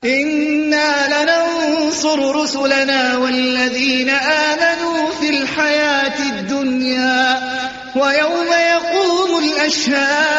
إنا لننصر رسلنا والذين آمنوا في الحياة الدنيا ويوم يقوم الأشهاد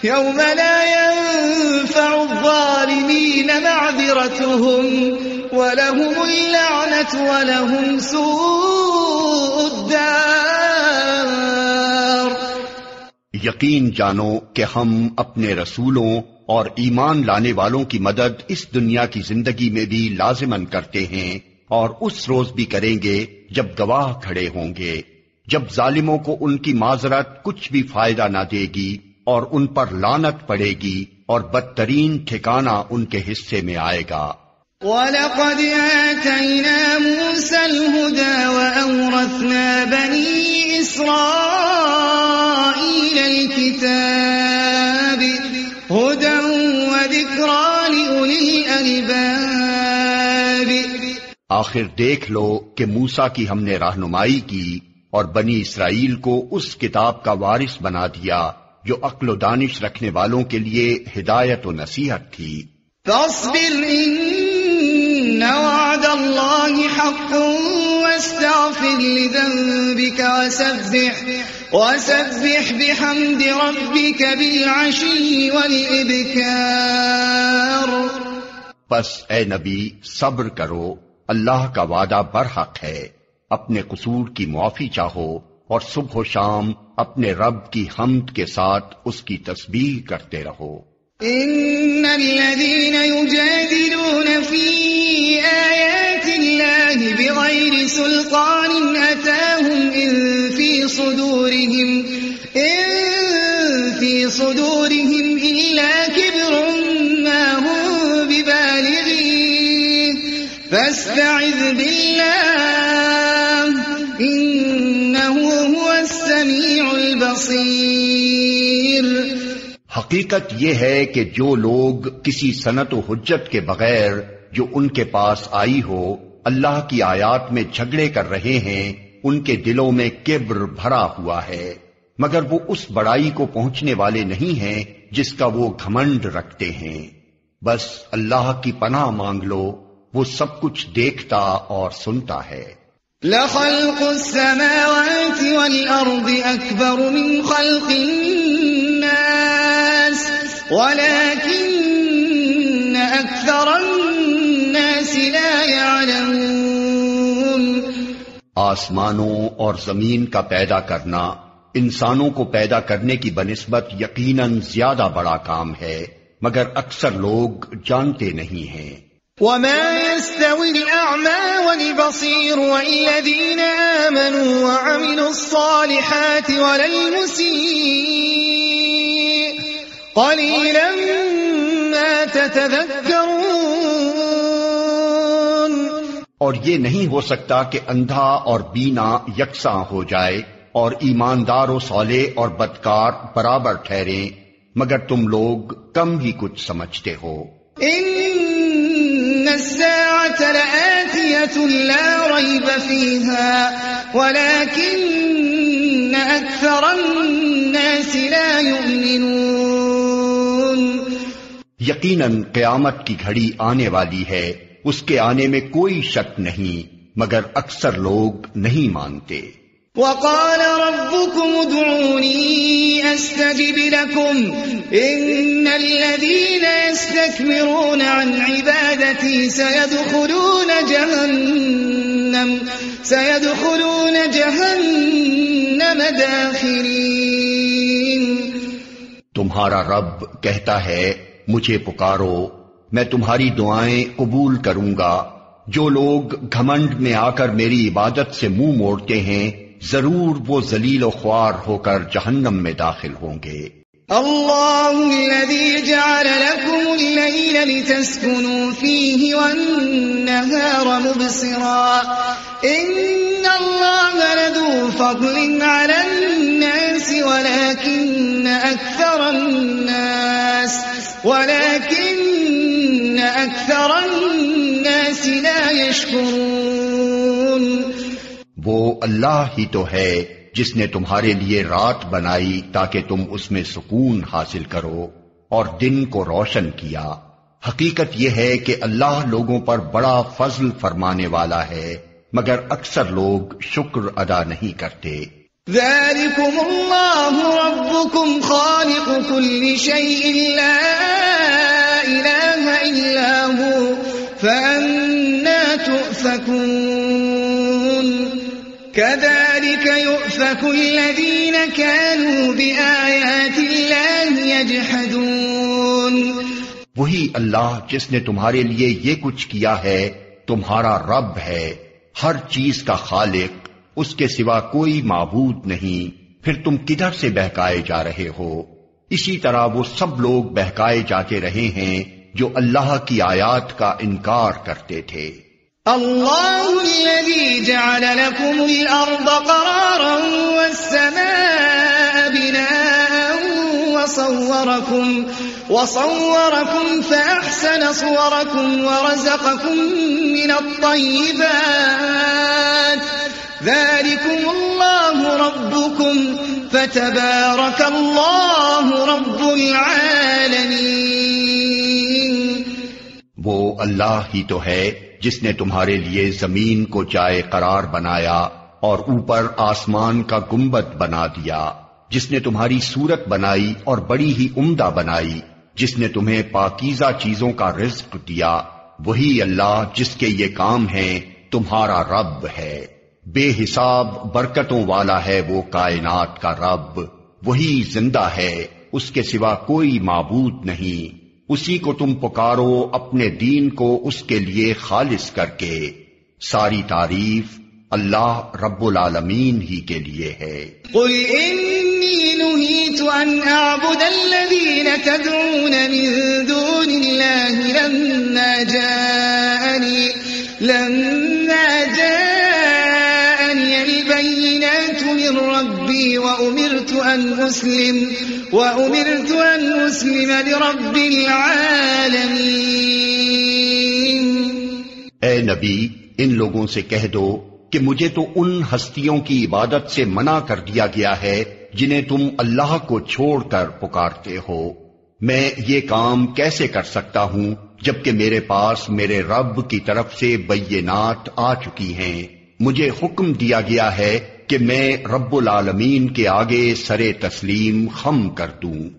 يوم لا ينفع الظالمين معذرتهم وَلَهُمُ اللَّعْنَةُ وَلَهُمْ سُوءُ الدَّارِ۔ یقین جانو کہ ہم اپنے رسولوں اور ایمان لانے والوں کی مدد اس دنیا کی زندگی میں بھی لازماً کرتے ہیں، اور اس روز بھی کریں گے جب گواہ کھڑے ہوں گے، جب ظالموں کو ان کی معذرت کچھ بھی فائدہ نہ دے گی اور ان پر لعنت پڑے گی، اور بدترین ٹھکانہ ان کے حصے میں آئے گا۔ وَلَقَدْ آتَيْنَا مُوسَى الْهُدَى وَأَوْرَثْنَا بَنِي إِسْرَائِيلَ الْكِتَابَ هُدًى وَذِكْرَى لِأُولِي الْأَلْبَابِ۔ آخر دیکھ لو کہ موسیٰ کی ہم نے رہنمائی کی اور بنی اسرائیل کو اس کتاب کا وارث بنا دیا جو عقل و دانش رکھنے والوں کے لیے ہدایت و نصیحت تھی۔ فاصبر إن وعد الله حق واستغفر لذنبك وسبح بحمد ربك بالعشي والإبكار۔ پس اے نبی صبر کرو، اللہ کا وعدہ برحق ہے، اپنے قصور کی معافی چاہو اور صبح و شام اپنے رب کی حمد کے ساتھ اس کی تسبیح کرتے رہو۔ ان الذين يجادلون في آيات الله بغير سلطان أتاهم إن في صدورهم إلا كبر ما هم ببالغيه فاستعذ بالله إنه هو السميع البصير۔ حقیقت یہ ہے کہ جو لوگ کسی سنت و حجت کے بغیر جو ان کے پاس آئی ہو اللہ کی آیات میں جھگڑے کر رہے ہیں، ان کے دلوں میں کبر بھرا ہوا ہے، مگر وہ اس بڑائی کو پہنچنے والے نہیں ہیں جس کا وہ گھمنڈ رکھتے ہیں۔ بس اللہ کی پناہ مانگ لو، وہ سب کچھ دیکھتا اور سنتا ہے۔ لَخَلْقُ السَّمَاوَاتِ وَالْأَرْضِ أَكْبَرُ مِنْ خَلْقِ النَّاسِ وَلَكِنَّ أَكْثَرَ النَّاسِ لَا يَعْلَمُونَ۔ آسمانوں اور زمین کا پیدا کرنا انسانوں کو پیدا کرنے کی بنسبت یقیناً زیادہ بڑا کام ہے، مگر اکثر لوگ جانتے نہیں ہیں۔ وَمَا يَسْتَوِي الْأَعْمَى وَالْبَصِيرُ وَالَّذِينَ آمَنُوا وَعَمِلُوا الصَّالِحَاتِ وَلَا الْمُسِيءُ قَلِيلًا مَا تَتَذَكَّرُونَ۔ اور یہ نہیں ہو سکتا کہ اندھا اور بینا یکساں ہو جائے اور ایماندار و صالح اور بدکار برابر ٹھہریں، مگر تم لوگ کم ہی کچھ سمجھتے ہو۔ إن الساعة لآتية لا ريب فيها ولكن أكثر الناس لا يؤمنون۔ یقیناً قیامت کی گھڑی آنے والی ہے، اس کے آنے میں کوئی شک نہیں، مگر اکثر لوگ نہیں مانتے۔ وقال ربكم ادعوني استجب لكم ان الذين يستكبرون عن عبادتي سيدخلون جهنم داخرين۔ تمہارا رب کہتا ہے مجھے پکارو، میں تمہاری دعائیں قبول کروں گا۔ جو لوگ گھمنڈ میں آ کر میری عبادت سے منہ موڑتے ہیں ضرور وہ ذلیل و خوار ہو کر جہنم میں داخل ہوں گے۔ اللہ الذی جعل لکم اللیل لتسکنوا فیہ والنہار مبصرا ان اللہ لذو فضل علی الناس ولكن اکثر الناس لا یشکرون۔ وہ اللہ ہی تو ہے جس نے تمہارے لیے رات بنائی تاکہ تم اس میں سکون حاصل کرو، اور دن کو روشن کیا۔ حقیقت یہ ہے کہ اللہ لوگوں پر بڑا فضل فرمانے والا ہے، مگر اکثر لوگ شکر ادا نہیں کرتے۔ ذَلِكُمُ اللَّهُ رَبُّكُمْ خَالِقُ كُلِّ شَيْءٍ لَا إِلَٰهَ إِلَّا هُوَ فَأَنَّىٰ تُؤْفَكُونَ كَذَٰلِكَ يُؤْفَكُ الَّذِينَ كَانُوا بِآيَاتِ اللَّهِ يَجْحَدُونَ۔ وہی اللہ جس نے تمہارے لیے یہ کچھ کیا ہے تمہارا رب ہے، ہر چیز کا خالق، اس کے سوا کوئی معبود نہیں، پھر تم کدھر سے بہکائے جا رہے ہو؟ اسی طرح وہ سب لوگ بہکائے جاتے رہے ہیں جو اللہ کی آیات کا انکار کرتے تھے۔ اللہ الذی جعل لکم الارض قرارا والسماء بناء وصوركم فأحسن صوركم ورزقكم من الطيبات ذلكم الله ربكم فتبارك الله رب العالمين۔ وہ اللہ ہی تو ہے جس نے تمہارے لیے زمین کو جائے قرار بنایا اور اوپر آسمان کا گنبد بنا دیا، جس نے تمہاری صورت بنائی اور بڑی ہی عمدہ بنائی، جس نے تمہیں پاکیزہ چیزوں کا رزق دیا، وہی اللہ جس کے یہ کام ہیں تمہارا رب ہے۔ بے حساب برکتوں والا ہے وہ کائنات کا رب، وہی زندہ ہے، اس کے سوا کوئی معبود نہیں، اسی کو تم پکارو اپنے دین کو اس کے لیے خالص کر کے۔ ساری تعریف اللہ رب العالمین ہی کے لیے ہے۔ قل انی نہیت ان اعبد الذین تدعون من دون اللہ لما جاءنی البینات من ربی وامرت ان اسلم لرب العالمین۔ اے نبی، ان لوگوں سے کہہ دو کہ مجھے تو ان ہستیوں کی عبادت سے منع کر دیا گیا ہے جنہیں تم اللہ کو چھوڑ کر پکارتے ہو۔ میں یہ کام کیسے کر سکتا ہوں جبکہ میرے پاس میرے رب کی طرف سے بینات آ چکی ہیں؟ مجھے حکم دیا گیا ہے کہ میں رب العالمین کے آگے سر تسلیم خم کر دوں۔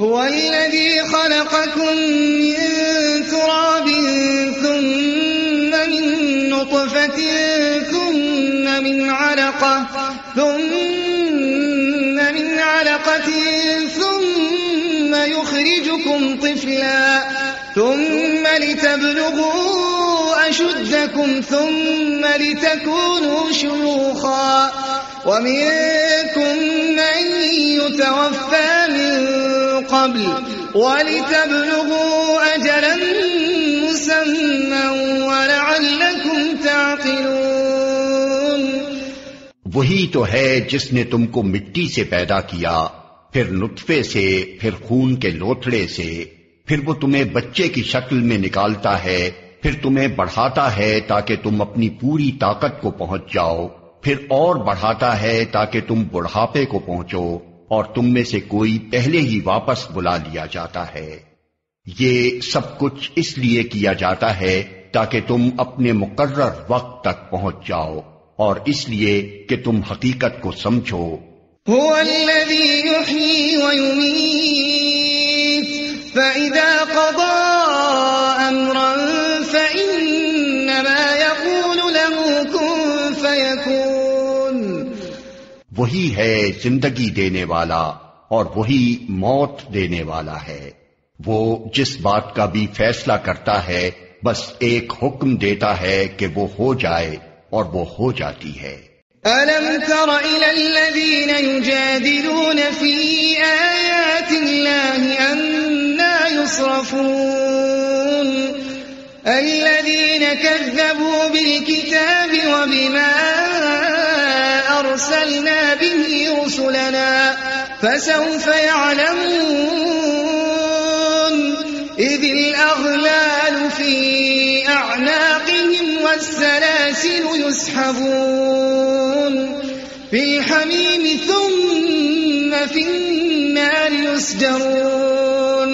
هو الذی خلقکم من تراب ثم من نطفة ثم من علقة ثم يخرجكم طفلا ثم لتبلغوا أشدكم ثم لتكونوا شيوخا ومنكم من يتوفى من قبل ولتبلغوا أجلا مسمى ولعلكم تعقلون۔ وہی تو ہے جس نے تم کو مٹی سے پیدا کیا، پھر نطفے سے، پھر خون کے لوتھڑے سے، پھر وہ تمہیں بچے کی شکل میں نکالتا ہے، پھر تمہیں بڑھاتا ہے تاکہ تم اپنی پوری طاقت کو پہنچ جاؤ، پھر اور بڑھاتا ہے تاکہ تم بڑھاپے کو پہنچو، اور تم میں سے کوئی پہلے ہی واپس بلا لیا جاتا ہے۔ یہ سب کچھ اس لیے کیا جاتا ہے تاکہ تم اپنے مقرر وقت تک پہنچ جاؤ، اور اس لیے کہ تم حقیقت کو سمجھو۔ هو الذی یحیی ویمیت فإذا قضى امرا فإنما يقول له كن فيكون۔ وہی ہے زندگی دینے والا اور وہی موت دینے والا ہے۔ وہ جس بات کا بھی فیصلہ کرتا ہے بس ایک حکم دیتا ہے کہ وہ ہو جائے، اور وہ ہو جاتی ہے۔ أَلَمْ تَرَ إِلَى الَّذِينَ يُجَادِلُونَ فِي آيَاتِ اللَّهِ أَنَّىٰ يُصْرَفُونَ الَّذِينَ كَذَّبُوا بِالْكِتَابِ وَبِمَا أَرْسَلْنَا بِهِ رُسُلَنَا فَسَوْفَ يَعْلَمُونَ إِذِ الْأَغْلَالُ فِي أَعْنَاقِهِمْ والسلاسل يسحبون في الحميم ثم في النار يسجرون۔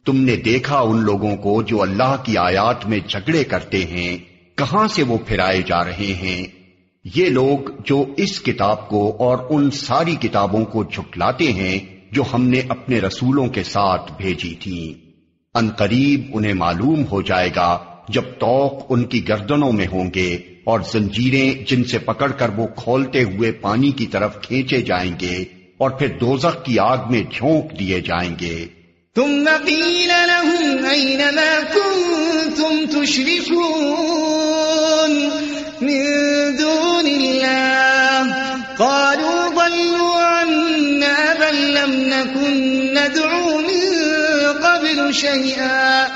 تم نے دیکھا ان لوگوں کو جو اللہ کی آیات میں جھگڑے کرتے ہیں، کہاں سے وہ پھرائے جا رہے ہیں؟ یہ لوگ جو اس کتاب کو اور ان ساری کتابوں کو جھٹلاتے ہیں جو ہم نے اپنے رسولوں کے ساتھ بھیجی تھیں، ان قریب انہیں معلوم ہو جائے گا جب طوق ان کی گردنوں میں ہوں گے اور زنجیریں جن سے پکڑ کر وہ کھولتے ہوئے پانی کی طرف کھینچے جائیں گے اور پھر دوزخ کی آگ میں جھونک دیے جائیں گے۔ ثم قيل لهم أين ما كنتم تشركون من دون الله قالوا ضلوا عنا بل لم نكن ندعو من قبل شيئا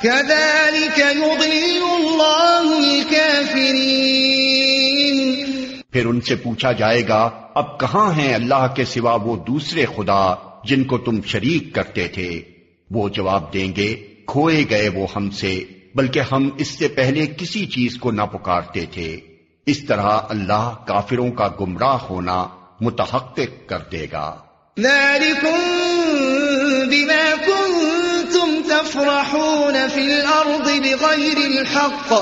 كذلك يضل الله الكافرين۔ پھر ان سے پوچھا جائے گا اب کہاں ہیں اللہ کے سوا وہ دوسرے خدا جن کو تم شریک کرتے تھے؟ وہ جواب دیں گے کھوئے گئے وہ ہم سے، بلکہ ہم اس سے پہلے کسی چیز کو نہ پکارتے تھے۔ اس طرح اللہ کافروں کا گمراہ ہونا متحقق کر دے گا۔ ذلكم بما كنتم تفرحون في الأرض بغير الحق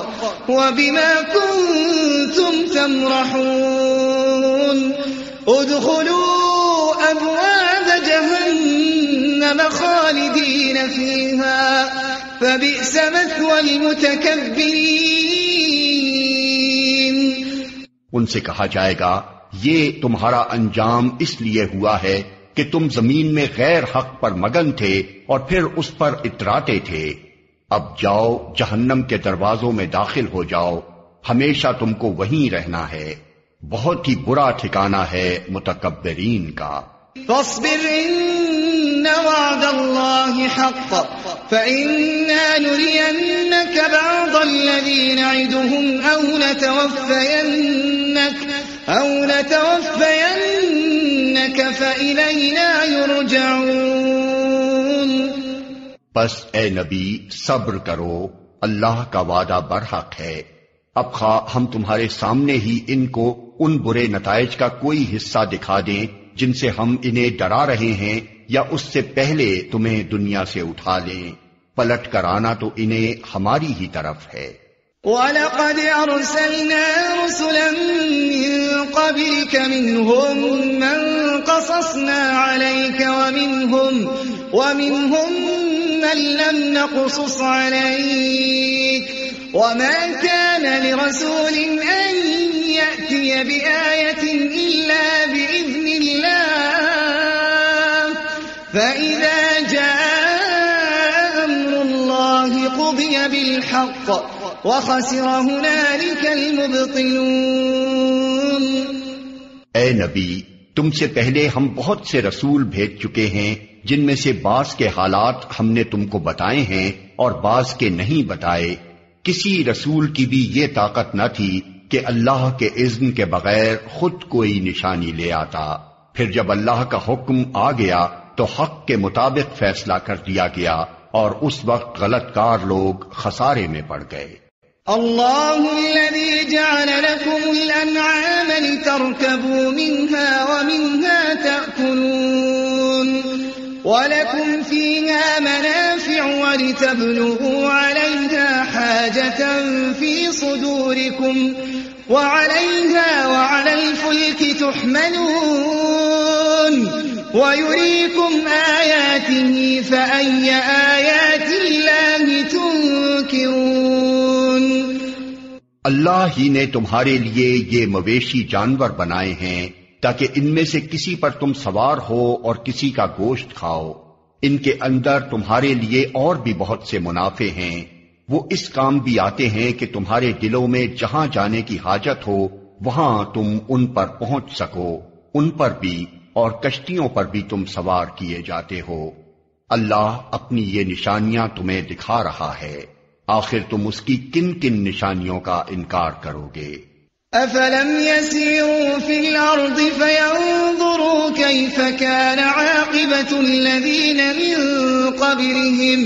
وبما كنتم تمرحون ادخلوا أبواب جهنم خالدين فيها فبئس مثوى المتكبرين۔ ان سے کہا جائے گا یہ تمہارا انجام اس لیے ہوا ہے کہ تم زمین میں غیر حق پر مگن تھے اور پھر اس پر اتراتے تھے۔ اب جاؤ جہنم کے دروازوں میں داخل ہو جاؤ، ہمیشہ تم کو وہیں رہنا ہے، بہت ہی برا ٹھکانہ ہے متکبرین کا۔ فاصبر إن وعد الله حق فإنا نرينك بعض الذي نعدهم أو نتوفينك فإلينا يرجعون۔ بس اے نبی صبر کرو، اللہ کا وعدہ برحق ہے، اب خواہ ہم تمہارے سامنے ہی ان کو ان برے نتائج کا کوئی حصہ دکھا دیں جن سے ہم انہیں ڈرا رہے ہیں، یا اس سے پہلے تمہیں دنیا سے اٹھا لیں، پلٹ کر آنا تو انہیں ہماری ہی طرف ہے۔ وَلَقَدْ أَرْسَلْنَا رُسُلًا مِّن قَبْلِكَ مِنْهُمْ مَنْ قَصَصْنَا عَلَيْكَ وَمِنْهُمْ مَنْ لَمْ نَقْصُصْ عَلَيْكَ وَمَا كَانَ لِرَسُولٍ أَنْ يَأْتِيَ بِآيَةٍ إِلَّا بِإِذْنِ اللَّهِ فَإِذَا جَاءَ أَمْرُ اللَّهِ قُضِيَ بِالْحَقِّ وَخَسِرَ هُنَالِكَ الْمُبْطِلُونَ۔ اے نبی، تم سے پہلے ہم بہت سے رسول بھیج چکے ہیں، جن میں سے بعض کے حالات ہم نے تم کو بتائے ہیں اور بعض کے نہیں بتائے۔ کسی رسول کی بھی یہ طاقت نہ تھی کہ اللہ کے اذن کے بغیر خود کوئی نشانی لے آتا، پھر جب اللہ کا حکم آ گیا تو حق کے مطابق فیصلہ کر دیا گیا اور اس وقت غلط کار لوگ خسارے میں پڑ گئے۔ اللہ الذي جعل لكم الانعام لتركبوا منها ومنها تأكلون ولكم فيها منافع ولتبلغوا عليها حاجة في صدوركم وعليها وعلى الفلك تحملون ويريكم آياته فأي آيات الله تنكرون۔ اللہ ہی نے تمہارے لیے یہ مویشی جانور بنائے ہیں تاکہ ان میں سے کسی پر تم سوار ہو اور کسی کا گوشت کھاؤ۔ ان کے اندر تمہارے لیے اور بھی بہت سے منافع ہیں، وہ اس کام بھی آتے ہیں کہ تمہارے دلوں میں جہاں جانے کی حاجت ہو وہاں تم ان پر پہنچ سکو، ان پر بھی اور کشتیوں پر بھی تم سوار کیے جاتے ہو۔ اللہ اپنی یہ نشانیاں تمہیں دکھا رہا ہے، آخر تم اس کی کن کن نشانیوں کا انکار کرو گے؟ أفلم يسيروا في الأرض فينظروا كيف كان عاقبة الذين من قبلهم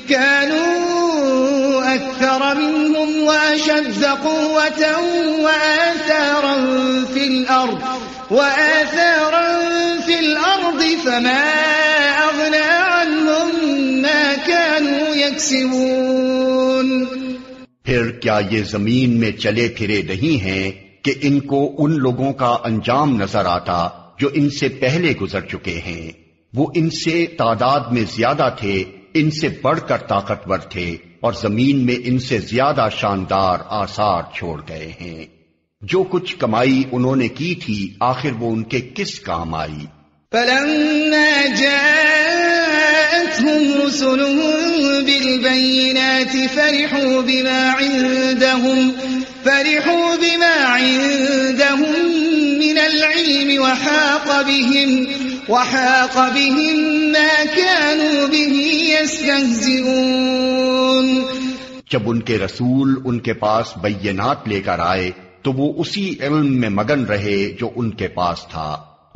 كانوا أكثر منهم وأشد قوة وآثارا في الأرض فما أغنى عنهم ما كانوا يكسبون پھر کیا یہ زمین میں چلے پھرے نہیں ہیں کہ ان کو ان لوگوں کا انجام نظر آتا جو ان سے پہلے گزر چکے ہیں؟ وہ ان سے تعداد میں زیادہ تھے، ان سے بڑھ کر طاقتور تھے، اور زمین میں ان سے زیادہ شاندار آثار چھوڑ گئے ہیں۔ جو کچھ کمائی انہوں نے کی تھی آخر وہ ان کے کس کام آئی؟ فلما جاءتهم رسلهم بالبينات فرحوا بما عندهم من العلم وحاق بهم ما كانوا به يستهزئون۔ جب ان کے رسول ان کے پاس بینات لے کر آئے تو وہ اسی علم میں مگن رہے جو ان کے پاس تھا،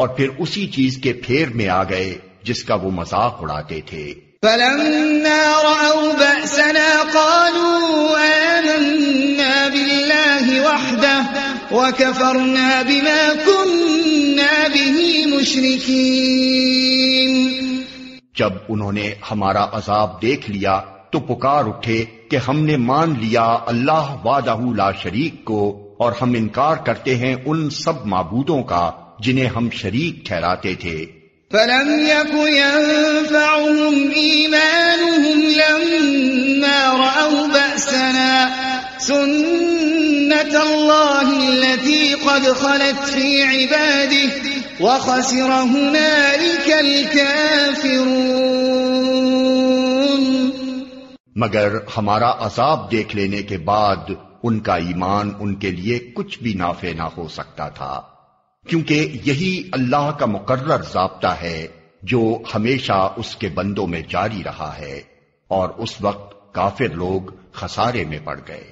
اور پھر اسی چیز کے پھیر میں آ گئے جس کا وہ مذاق اڑاتے تھے۔ فلما رأوا بأسنا قالوا آمنا بالله وحده وكفرنا بما كنا به مشركين۔ جب انہوں نے ہمارا عذاب دیکھ لیا تو پکار اٹھے کہ ہم نے مان لیا اللہ وحدہ لا شریک کو، اور ہم انکار کرتے ہیں ان سب معبودوں کا جنہیں ہم شریک ٹھہراتے تھے۔ فلم يك ينفعهم إيمانهم لما رأوا بأسنا سنة الله التي قد خلت في عباده وخسر هنالك الكافرون۔ مگر ہمارا عذاب دیکھ لینے کے بعد ان کا ایمان ان کے لیے کچھ بھی نافع نہ ہو سکتا تھا، کیونکہ یہی اللہ کا مقرر ضابطہ ہے جو ہمیشہ اس کے بندوں میں جاری رہا ہے، اور اس وقت کافر لوگ خسارے میں پڑ گئے۔